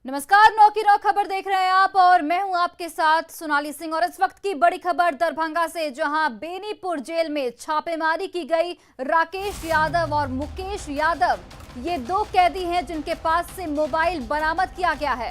नमस्कार, 9 की 9 खबर देख रहे हैं आप और मैं हूं आपके साथ सोनाली सिंह। और इस वक्त की बड़ी खबर दरभंगा से, जहां बेनीपुर जेल में छापेमारी की गई। राकेश यादव और मुकेश यादव ये दो कैदी हैं जिनके पास से मोबाइल बरामद किया गया है।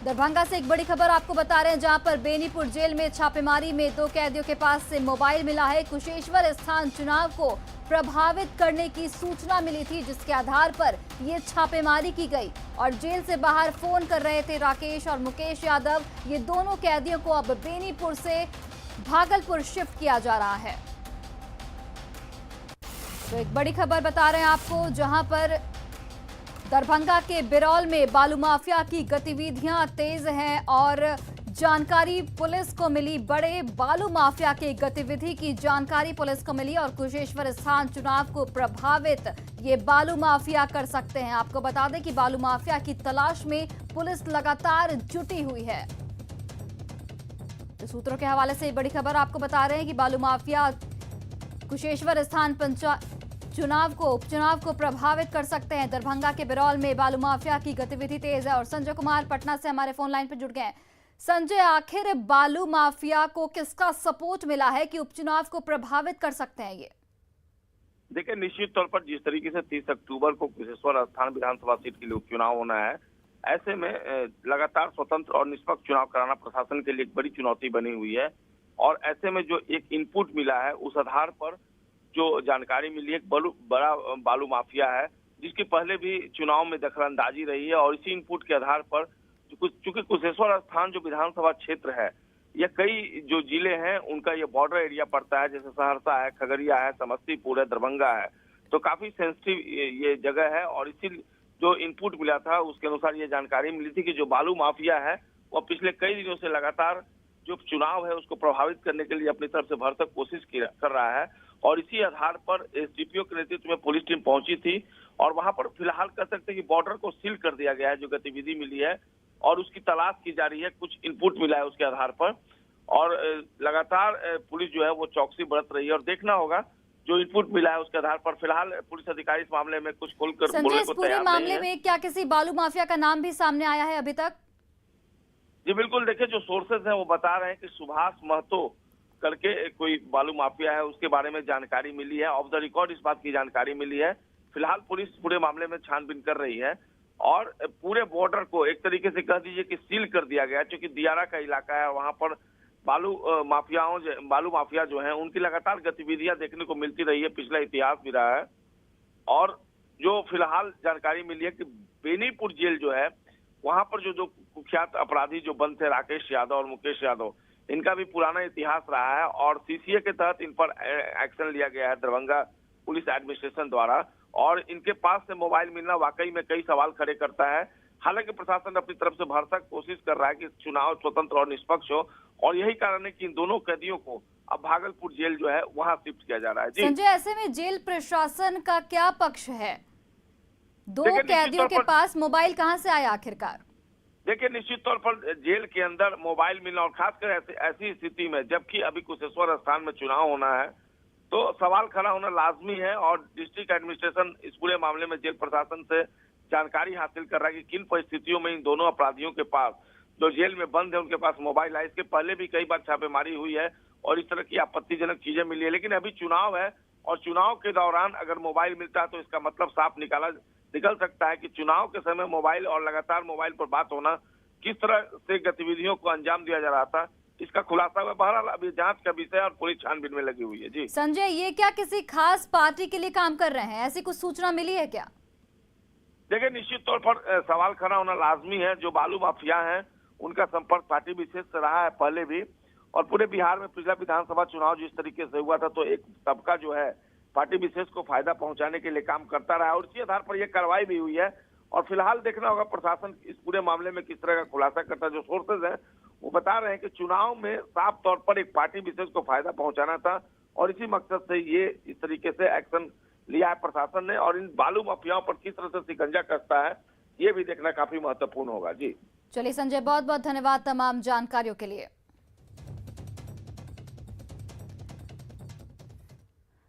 दरभंगा से एक बड़ी खबर आपको बता रहे हैं, जहां पर बेनीपुर जेल में छापेमारी में दो कैदियों के पास से मोबाइल मिला है। कुशेश्वर स्थान चुनाव को प्रभावित करने की सूचना मिली थी, जिसके आधार पर ये छापेमारी की गई और जेल से बाहर फोन कर रहे थे राकेश और मुकेश यादव। ये दोनों कैदियों को अब बेनीपुर से भागलपुर शिफ्ट किया जा रहा है। तो एक बड़ी खबर बता रहे हैं आपको, जहां पर दरभंगा के बिरौल में बालू माफिया की गतिविधियां तेज हैं और जानकारी पुलिस को मिली। बड़े बालू माफिया की गतिविधि की जानकारी पुलिस को मिली और कुशेश्वर स्थान चुनाव को प्रभावित ये बालू माफिया कर सकते हैं। आपको बता दें कि बालू माफिया की तलाश में पुलिस लगातार जुटी हुई है। तो सूत्रों के हवाले से बड़ी खबर आपको बता रहे हैं कि बालू माफिया कुशेश्वर स्थान उपचुनाव को प्रभावित कर सकते हैं। दरभंगा के बिरौल में बालू माफिया की गतिविधि तेज है और संजय कुमार पटना से हमारे फोन लाइन पर जुड़ गए हैं। संजय, आखिर बालू माफिया को किसका सपोर्ट मिला है कि उपचुनाव को प्रभावित कर सकते हैं ये? देखिए, निश्चित तौर पर जिस तरीके से 30 अक्टूबर को कुशेश्वर स्थान विधानसभा सीट के लिए उपचुनाव होना है, ऐसे में लगातार स्वतंत्र और निष्पक्ष चुनाव कराना प्रशासन के लिए एक बड़ी चुनौती बनी हुई है। और ऐसे में जो एक इनपुट मिला है, उस आधार पर जो जानकारी मिली है, बड़ा बालू माफिया है जिसकी पहले भी चुनाव में दखलंदाजी रही है। और इसी इनपुट के आधार पर चूंकि कुशेश्वर स्थान जो विधानसभा क्षेत्र है, ये कई जो जिले हैं उनका ये बॉर्डर एरिया पड़ता है, जैसे सहरसा है, खगड़िया है, समस्तीपुर है, दरभंगा है। तो काफी सेंसिटिव ये जगह है। और इसी जो इनपुट मिला था उसके अनुसार ये जानकारी मिली थी कि जो बालू माफिया है वो पिछले कई दिनों से लगातार जो चुनाव है उसको प्रभावित करने के लिए अपनी तरफ से भरसक कोशिश कर रहा है। और इसी आधार पर एसडीपीओ के नेतृत्व में पुलिस टीम पहुंची थी और वहां पर फिलहाल कह सकते हैं कि बॉर्डर को सील कर दिया गया है। जो गतिविधि मिली है और उसकी तलाश की जा रही है, कुछ इनपुट मिला है उसके आधार पर। और लगातार पुलिस जो है वो चौकसी बरत रही है और देखना होगा जो इनपुट मिला है उसके आधार पर। फिलहाल पुलिस अधिकारी इस मामले में कुछ खुलकर बोलने को तैयार नहीं है। संजय, इस पूरे मामले में क्या किसी बालू माफिया का नाम भी सामने आया है अभी तक? जी बिल्कुल, देखिए जो सोर्सेज हैं वो बता रहे हैं कि सुभाष महतो करके कोई बालू माफिया है, उसके बारे में जानकारी मिली है। ऑफ द रिकॉर्ड इस बात की जानकारी मिली है। फिलहाल पुलिस पूरे मामले में छानबीन कर रही है और पूरे बॉर्डर को एक तरीके से कह दीजिए कि सील कर दिया गया है, क्योंकि दियारा का इलाका है। वहां पर बालू माफिया जो है उनकी लगातार गतिविधियां देखने को मिलती रही है, पिछला इतिहास भी रहा है। और जो फिलहाल जानकारी मिली है कि बेनीपुर जेल जो है वहां पर जो कुख्यात अपराधी जो बंद थे, राकेश यादव और मुकेश यादव, इनका भी पुराना इतिहास रहा है और सीसीए के तहत इन पर एक्शन लिया गया है दरभंगा पुलिस एडमिनिस्ट्रेशन द्वारा। और इनके पास से मोबाइल मिलना वाकई में कई सवाल खड़े करता है। हालांकि प्रशासन अपनी तरफ से भरसक कोशिश कर रहा है कि चुनाव स्वतंत्र और निष्पक्ष हो और यही कारण है कि इन दोनों कैदियों को अब भागलपुर जेल जो है वहां शिफ्ट किया जा रहा है। जी संजय, ऐसे में जेल प्रशासन का क्या पक्ष है? दो कैदियों के पास मोबाइल कहां से आया आखिरकार? देखिए, निश्चित तौर पर जेल के अंदर मोबाइल मिलना और खासकर ऐसी स्थिति में जबकि अभी कुशेश्वर स्थान में चुनाव होना है, तो सवाल खड़ा होना लाजमी है। और डिस्ट्रिक्ट एडमिनिस्ट्रेशन इस पूरे मामले में जेल प्रशासन से जानकारी हासिल कर रहा है कि किन परिस्थितियों में इन दोनों अपराधियों के पास, जो जेल में बंद है, उनके पास मोबाइल है। इसके पहले भी कई बार छापेमारी हुई है और इस तरह की आपत्तिजनक चीजें मिली है। लेकिन अभी चुनाव है और चुनाव के दौरान अगर मोबाइल मिलता है तो इसका मतलब साफ निकल सकता है कि चुनाव के समय मोबाइल और लगातार मोबाइल पर बात होना, किस तरह से गतिविधियों को अंजाम दिया जा रहा था, इसका खुलासा हुआ। बहरहाल अभी जांच का विषय और पुलिस छानबीन में लगी हुई है। जी संजय, ये क्या किसी खास पार्टी के लिए काम कर रहे हैं? ऐसी कुछ सूचना मिली है क्या? देखिए, निश्चित तौर पर सवाल खड़ा होना लाजमी है। जो बालू माफिया हैं उनका संपर्क पार्टी विशेष से रहा है पहले भी। और पूरे बिहार में पिछला विधानसभा चुनाव जिस तरीके से हुआ था, तो एक तबका जो है पार्टी विशेष को फायदा पहुंचाने के लिए काम करता रहा और इसी आधार पर यह कार्रवाई भी हुई है। और फिलहाल देखना होगा प्रशासन इस पूरे मामले में किस तरह का खुलासा करता है। जो सोर्सेज हैं वो बता रहे हैं कि चुनाव में साफ तौर पर एक पार्टी विशेष को फायदा पहुंचाना था और इसी मकसद से ये इस तरीके से एक्शन लिया है प्रशासन ने। और इन बालू माफियाओं पर किस तरह से शिकंजा कसता है, ये भी देखना काफी महत्वपूर्ण होगा। जी चलिए संजय, बहुत बहुत धन्यवाद तमाम जानकारियों के लिए।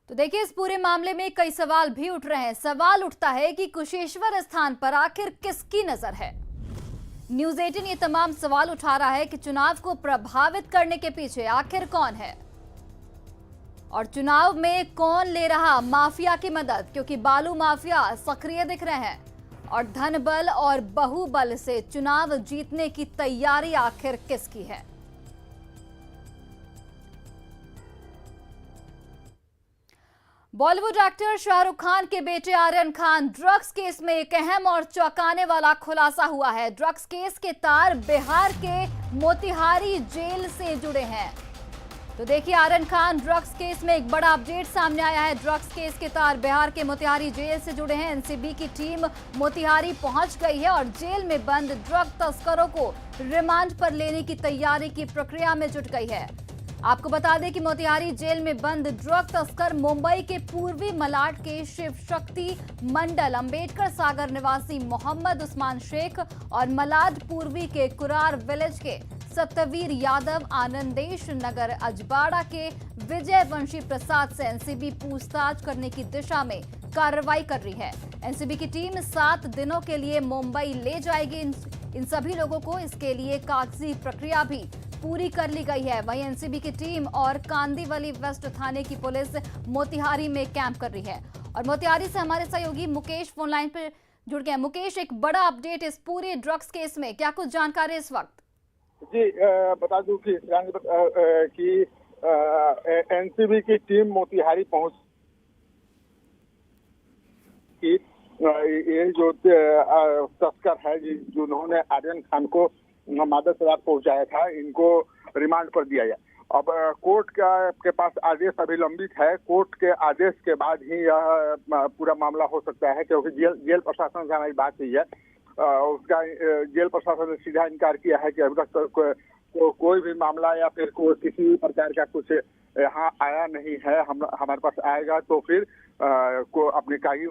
तो देखिए, इस पूरे मामले में कई सवाल भी उठ रहे हैं। सवाल उठता है कि कुशेश्वर स्थान पर आखिर किसकी नजर है? न्यूज 18 ये तमाम सवाल उठा रहा है कि चुनाव को प्रभावित करने के पीछे आखिर कौन है और चुनाव में कौन ले रहा माफिया की मदद, क्योंकि बालू माफिया सक्रिय दिख रहे हैं और धन बल और बाहुबल से चुनाव जीतने की तैयारी आखिर किसकी है। बॉलीवुड एक्टर शाहरुख खान के बेटे आर्यन खान ड्रग्स केस में एक अहम और चौंकाने वाला खुलासा हुआ है। ड्रग्स केस के तार बिहार के मोतिहारी जेल से जुड़े हैं। तो देखिए, आर्यन खान ड्रग्स केस में एक बड़ा अपडेट सामने आया है। ड्रग्स केस के तार बिहार के मोतिहारी जेल से जुड़े हैं। एनसीबी की टीम मोतिहारी पहुंच गई है और जेल में बंद ड्रग तस्करों को रिमांड पर लेने की तैयारी की प्रक्रिया में जुट गई है। आपको बता दें कि मोतिहारी जेल में बंद ड्रग तस्कर मुंबई के पूर्वी मलाड के शिव शक्ति मंडल, अंबेडकर सागर निवासी मोहम्मद उस्मान शेख और मलाड पूर्वी के कुरार विलेज के सत्यवीर यादव, आनंदेश नगर अजबाड़ा के विजय वंशी प्रसाद से एनसीबी पूछताछ करने की दिशा में कार्रवाई कर रही है। एनसीबी की टीम 7 दिनों के लिए मुंबई ले जाएगी इन सभी लोगों को। इसके लिए कागजी प्रक्रिया भी पूरी कर ली गई है। वहीं एनसीबी की टीम और कांदीवली वेस्ट थाने की पुलिस मोतिहारी में कैंप कर रही है। और मोतिहारी से हमारे सहयोगी मुकेश फोन लाइन पर जुड़ गए। मुकेश, एक बड़ा अपडेट इस पूरे ड्रग्स केस में, क्या कुछ जानकारी इस वक्त? जी, बता दूं कि एनसीबी की टीम मोतिहारी पहुंच की ये जो तस्कर है जिन्होंने आर्यन खान को मादक पदार्थ पहुंचाया था, इनको रिमांड पर दिया गया। अब कोर्ट के पास आदेश अभी लंबित है। कोर्ट के आदेश के बाद ही यह पूरा मामला हो सकता है, क्योंकि जेल प्रशासन से हमारी बात हुई है। उसका जेल प्रशासन ने सीधा इनकार किया है कि अभी तक कोई भी मामला या फिर किसी भी प्रकार का कुछ यहाँ आया नहीं है। हमारे पास आएगा तो फिर को अपनी कागजी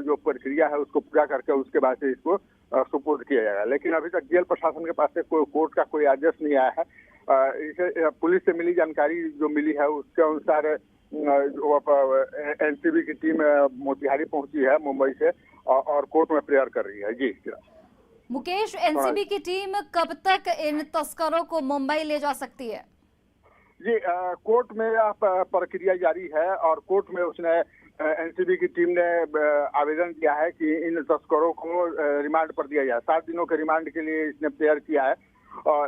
जो प्रक्रिया है उसको पूरा करके उसके बाद से इसको सुपुर्द किया जाएगा। लेकिन अभी तक जेल प्रशासन के पास से कोर्ट का कोई आदेश नहीं आया है। इसे पुलिस से मिली जानकारी जो मिली है उसके अनुसार एनसीबी की टीम मोतिहारी पहुंची है मुंबई से और कोर्ट में प्रेयर कर रही है। जी मुकेश, एनसीबी की टीम कब तक इन तस्करों को मुंबई ले जा सकती है? जी, कोर्ट में यह प्रक्रिया जारी है और कोर्ट में उसने एनसीबी की टीम ने आवेदन किया है कि इन तस्करों को रिमांड पर दिया जाए। 7 दिनों के रिमांड के लिए इसने प्रेयर किया है।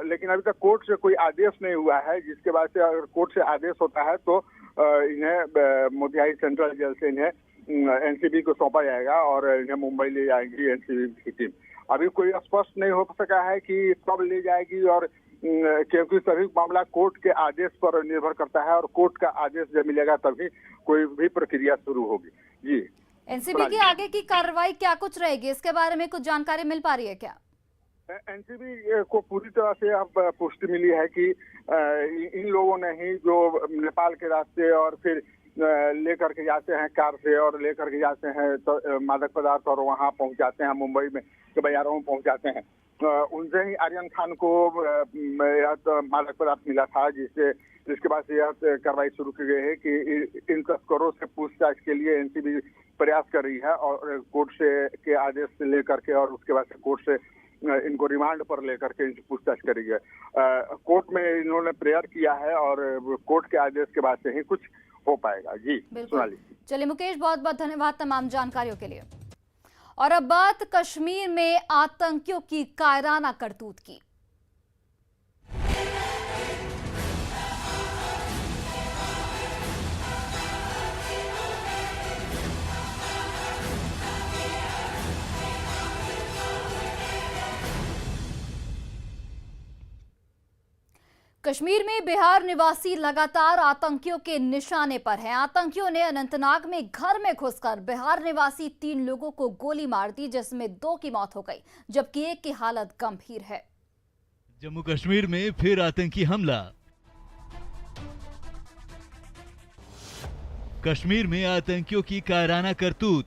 लेकिन अभी तक कोर्ट से कोई आदेश नहीं हुआ है, जिसके बाद से अगर कोर्ट से आदेश होता है तो इन्हें मोतिहारी सेंट्रल जेल से इन्हें एनसीबी को सौंपा जाएगा और इन्हें मुंबई ले जाएगी एनसीबी की टीम। अभी कोई स्पष्ट नहीं हो सका है कि कब ले जाएगी, और क्योंकि सभी मामला कोर्ट के आदेश पर निर्भर करता है और कोर्ट का आदेश जब मिलेगा तभी कोई भी प्रक्रिया शुरू होगी। जी, एनसीबी की आगे की कार्रवाई क्या कुछ रहेगी, इसके बारे में कुछ जानकारी मिल पा रही है क्या? एनसीबी को पूरी तरह से अब पुष्टि मिली है कि इन लोगों ने ही जो नेपाल के रास्ते और फिर लेकर के जाते हैं कार से और लेकर के जाते हैं तो मादक पदार्थ और वहां पहुंचाते हैं मुंबई में के बाजारों में पहुंचाते हैं। उनसे ही आर्यन खान को मादक पदार्थ मिला था, जिसके बाद से यह कार्रवाई शुरू की गई है कि इन तस्करों से पूछताछ के लिए एनसीबी प्रयास कर रही है और कोर्ट से के आदेश से लेकर के और उसके बाद से कोर्ट से इनको रिमांड पर लेकर के इनकी पूछताछ करी है। कोर्ट में इन्होंने प्रेयर किया है और कोर्ट के आदेश के बाद से ही कुछ हो पाएगा। जी सोनाली। चलिए मुकेश, बहुत बहुत धन्यवाद तमाम जानकारियों के लिए। और अब बात कश्मीर में आतंकियों की कायराना करतूत की। कश्मीर में बिहार निवासी लगातार आतंकियों के निशाने पर हैं। आतंकियों ने अनंतनाग में घर में घुसकर बिहार निवासी 3 लोगों को गोली मार दी, जिसमें 2 की मौत हो गई जबकि एक की हालत गंभीर है। जम्मू कश्मीर में फिर आतंकी हमला। कश्मीर में आतंकियों की कायराना करतूत।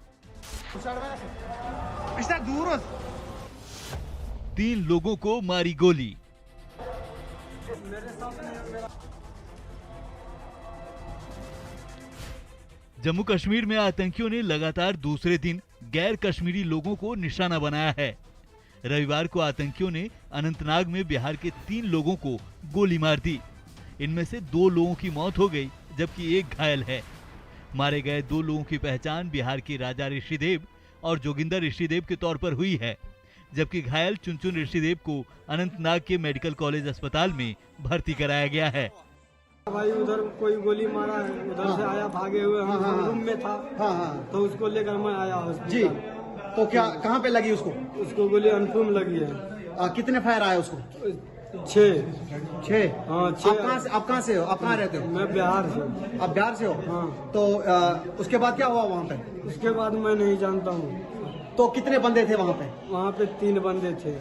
3 लोगों को मारी गोली। जम्मू कश्मीर में आतंकियों ने लगातार दूसरे दिन गैर कश्मीरी लोगों को निशाना बनाया है। रविवार को आतंकियों ने अनंतनाग में बिहार के 3 लोगों को गोली मार दी। इनमें से 2 लोगों की मौत हो गई, जबकि एक घायल है। मारे गए 2 लोगों की पहचान बिहार के राजा ऋषिदेव और जोगिंदर ऋषिदेव के तौर पर हुई है, जबकि घायल चुनचुन ऋषिदेव को अनंतनाग के मेडिकल कॉलेज अस्पताल में भर्ती कराया गया है। भाई उधर कोई गोली मारा है, उधर से आया भागे हुए, हम रूम में था। तो उसको लेकर मैं आया जी। तो क्या कहाँ पे लगी उसको? उसको गोली अनफुम लगी है। कितने फायर आए उसको? 6। हाँ 6। आप कहाँ से हो? आप कहाँ रहते हो? मैं बिहार से। आप बिहार से हो? हाँ। तो उसके बाद क्या हुआ वहाँ पे? उसके बाद मैं नहीं जानता हूँ। तो कितने बंदे थे वहाँ पे? वहाँ पे 3 बंदे थे।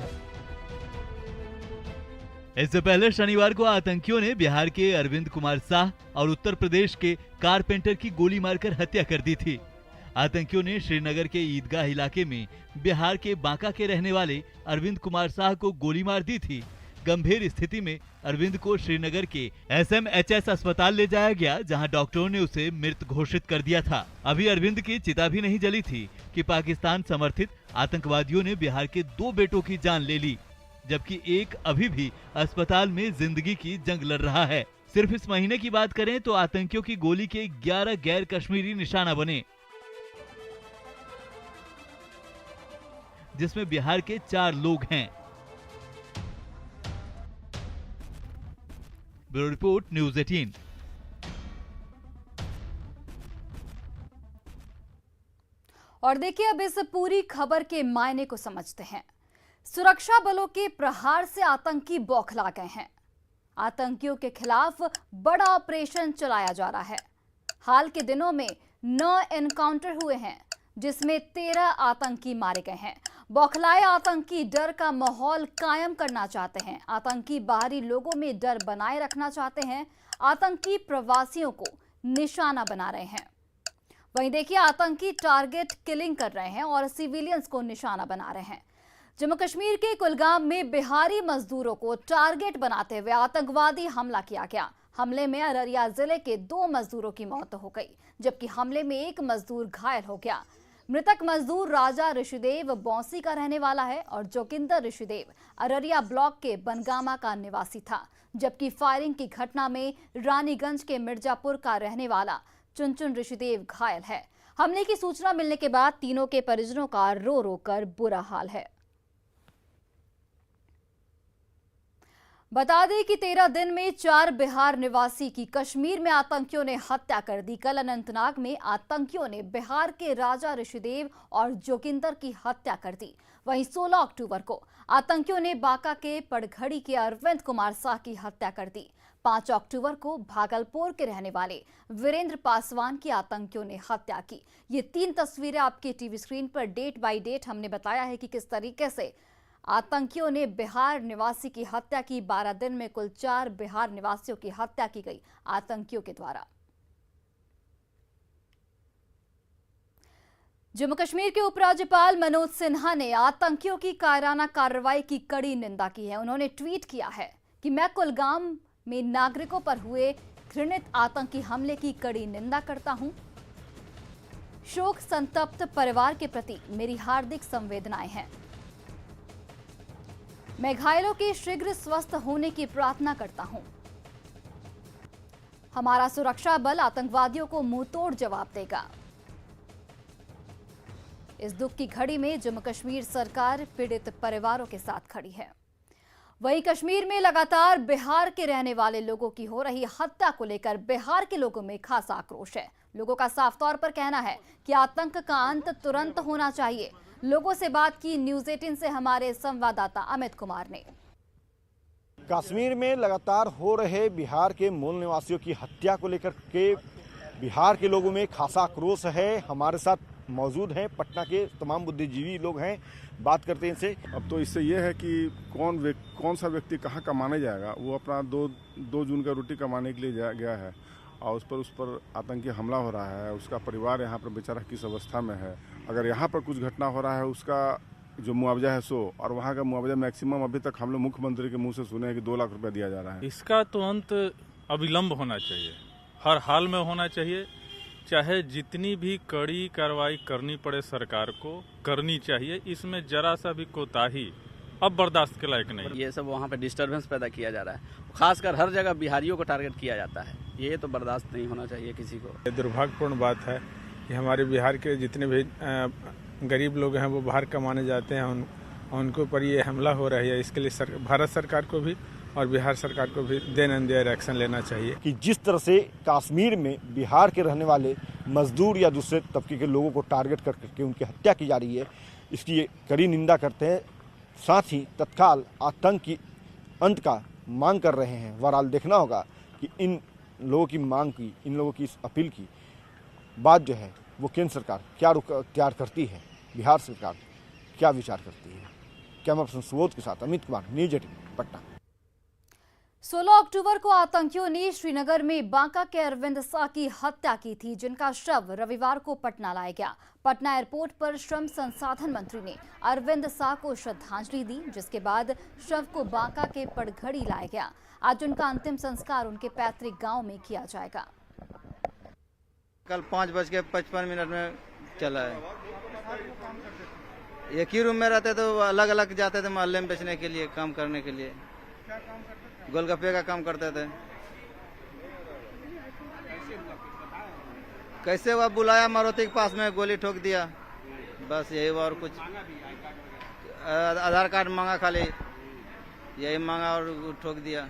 इससे पहले शनिवार को आतंकियों ने बिहार के अरविंद कुमार साह और उत्तर प्रदेश के कारपेंटर की गोली मारकर हत्या कर दी थी। आतंकियों ने श्रीनगर के ईदगाह इलाके में बिहार के बांका के रहने वाले अरविंद कुमार साह को गोली मार दी थी। गंभीर स्थिति में अरविंद को श्रीनगर के SMHS अस्पताल ले जाया गया, जहां डॉक्टरों ने उसे मृत घोषित कर दिया था। अभी अरविंद की चिता भी नहीं जली थी कि पाकिस्तान समर्थित आतंकवादियों ने बिहार के 2 बेटों की जान ले ली, जबकि एक अभी भी अस्पताल में जिंदगी की जंग लड़ रहा है। सिर्फ इस महीने की बात करें तो आतंकियों की गोली के 11 गैर कश्मीरी निशाना बने, जिसमें बिहार के 4 लोग हैं। Bureau report, news 18। और देखिए अब इस पूरी खबर के मायने को समझते हैं। सुरक्षा बलों के प्रहार से आतंकी बौखला गए हैं। आतंकियों के खिलाफ बड़ा ऑपरेशन चलाया जा रहा है। हाल के दिनों में 9 एनकाउंटर हुए हैं, जिसमें 13 आतंकी मारे गए हैं। बौखलाए आतंकी डर का माहौल कायम करना चाहते हैं। आतंकी बाहरी लोगों में डर बनाए रखना चाहते हैं। आतंकी प्रवासियों को निशाना बना रहे हैं। वहीं देखिए आतंकी टारगेट किलिंग कर रहे हैं और सिविलियंस को निशाना बना रहे हैं। जम्मू कश्मीर के कुलगाम में बिहारी मजदूरों को टारगेट बनाते हुए आतंकवादी हमला किया गया। हमले में अररिया जिले के 2 मजदूरों की मौत हो गई, जबकि हमले में 1 मजदूर घायल हो गया। मृतक मजदूर राजा ऋषिदेव बौंसी का रहने वाला है और जोगिंदर ऋषिदेव अररिया ब्लॉक के बनगामा का निवासी था, जबकि फायरिंग की घटना में रानीगंज के मिर्जापुर का रहने वाला चुनचुन ऋषिदेव घायल है। हमले की सूचना मिलने के बाद तीनों के परिजनों का रो रो कर बुरा हाल है। बता दें कि 13 दिन में 4 बिहार निवासी की कश्मीर में आतंकियों ने हत्या कर दी। कल अनंतनाग में आतंकियों ने बिहार के राजा ऋषिदेव और जोगिंदर की हत्या कर दी। वहीं 16 अक्टूबर को आतंकियों ने बांका के पड़घड़ी के अरविंद कुमार साह की हत्या कर दी। 5 अक्टूबर को भागलपुर के रहने वाले वीरेंद्र पासवान की आतंकियों ने हत्या की। ये 3 तस्वीरें आपके टीवी स्क्रीन पर डेट बाय डेट हमने बताया है कि किस तरीके से आतंकियों ने बिहार निवासी की हत्या की। 12 दिन में कुल 4 बिहार निवासियों की हत्या की गई आतंकियों के द्वारा। जम्मू कश्मीर के उपराज्यपाल मनोज सिन्हा ने आतंकियों की कायराना कार्रवाई की कड़ी निंदा की है। उन्होंने ट्वीट किया है कि मैं कुलगाम में नागरिकों पर हुए घृणित आतंकी हमले की कड़ी निंदा करता हूं। शोक संतप्त परिवार के प्रति मेरी हार्दिक संवेदनाएं हैं। मैं घायलों के शीघ्र स्वस्थ होने की प्रार्थना करता हूं। हमारा सुरक्षा बल आतंकवादियों को मुंहतोड़ जवाब देगा। इस दुख की घड़ी में जम्मू कश्मीर सरकार पीड़ित परिवारों के साथ खड़ी है। वहीं कश्मीर में लगातार बिहार के रहने वाले लोगों की हो रही हत्या को लेकर बिहार के लोगों में खासा आक्रोश है। लोगों का साफ तौर पर कहना है कि आतंक का अंत तुरंत होना चाहिए। लोगों से बात की न्यूज़ 18 से हमारे संवाददाता अमित कुमार ने। कश्मीर में लगातार हो रहे बिहार के मूल निवासियों की हत्या को लेकर के बिहार के लोगों में खासा आक्रोश है। हमारे साथ मौजूद हैं पटना के तमाम बुद्धिजीवी लोग हैं, बात करते हैं इनसे। अब तो इससे ये है कि कौन सा व्यक्ति कहाँ कमाने जाएगा। वो अपना दो जून का रोटी कमाने के लिए गया है और उस पर आतंकी हमला हो रहा है। उसका परिवार यहाँ पर बेचारा किस अवस्था में है। अगर यहाँ पर कुछ घटना हो रहा है उसका जो मुआवजा है सो, और वहाँ का मुआवजा मैक्सिमम अभी तक हम लोग मुख्यमंत्री के मुंह से सुने हैं कि 2 लाख रुपया दिया जा रहा है। इसका तो अंत अविलंब होना चाहिए, हर हाल में होना चाहिए। चाहे जितनी भी कड़ी कार्रवाई करनी पड़े सरकार को करनी चाहिए। इसमें जरा सा भी कोताही अब बर्दाश्त के लायक नहीं। ये सब वहाँ पे डिस्टरबेंस पैदा किया जा रहा है, खासकर हर जगह बिहारियों को टारगेट किया जाता है। ये तो बर्दाश्त नहीं होना चाहिए किसी को। दुर्भाग्यपूर्ण बात है कि हमारे बिहार के जितने भी गरीब लोग हैं वो बाहर कमाने जाते हैं, उनके ऊपर ये हमला हो रहा है। इसके लिए भारत सरकार को भी और बिहार सरकार को भी देन एंड देयर एक्शन लेना चाहिए। कि जिस तरह से कश्मीर में बिहार के रहने वाले मजदूर या दूसरे तबके के लोगों को टारगेट करके उनकी हत्या की जा रही है, इसकी कड़ी निंदा करते हैं। साथ ही तत्काल आतंक की अंत का मांग कर रहे हैं। बहरहाल देखना होगा कि इन लोगों की मांग की, इन लोगों की इस अपील की बात जो है वो केंद्र सरकार क्या रुख अख्तियार करती है, बिहार सरकार क्या विचार करती है। कैमरा पर्सन सुबोध के साथ अमित कुमार, न्यूज 18 पटना। 16 अक्टूबर को आतंकियों ने श्रीनगर में बांका के अरविंद शाह की हत्या की थी, जिनका शव रविवार को पटना लाया गया। पटना एयरपोर्ट पर श्रम संसाधन मंत्री ने अरविंद शाह को श्रद्धांजलि दी, जिसके बाद शव को बांका के पड़घड़ी लाया गया। आज उनका अंतिम संस्कार उनके पैतृक गांव में किया जाएगा। कल 5:55 में चला है। एक ही रूम में रहते तो अलग अलग जाते थे मोहल्ले में बेचने के लिए, काम करने के लिए। गोलगप्पे का काम करते थे। कैसे हुआ, बुलाया मारुति के पास में, गोली ठोक दिया, बस यही हुआ। और कुछ आधार कार्ड मांगा, खाली यही मांगा और ठोक दिया।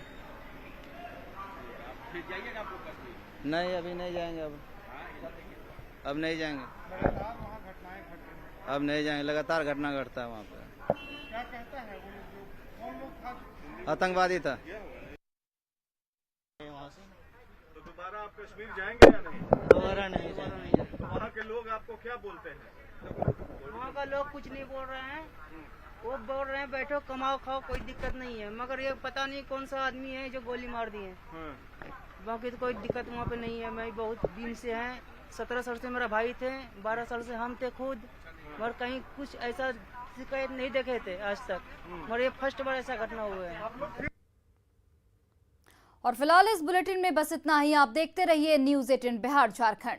नहीं, अभी नहीं जाएंगे। अब नहीं जाएंगे, अब नहीं जाएंगे। लगातार घटना घटता है वहाँ पे। क्या कहता है वो लोग? आतंकवादी था। तो दोबारा आप कश्मीर जाएंगे या नहीं? दोबारा नहीं। वहाँ के लोग आपको क्या बोलते हैं? वहाँ का लोग कुछ नहीं बोल रहे हैं, वो बोल रहे हैं बैठो कमाओ खाओ, कोई दिक्कत नहीं है। मगर ये पता नहीं कौन सा आदमी है जो गोली मार दिए। बाकी तो कोई दिक्कत वहाँ पे नहीं है। मैं बहुत दिन से हैं, 17 साल से मेरा भाई थे, 12 साल से हम थे खुद, मगर कहीं कुछ ऐसा शिकायत नहीं देखे थे आज तक। मगर ये फर्स्ट बार ऐसा घटना हुआ है। और फिलहाल इस बुलेटिन में बस इतना ही। आप देखते रहिए न्यूज़ 18 बिहार झारखंड।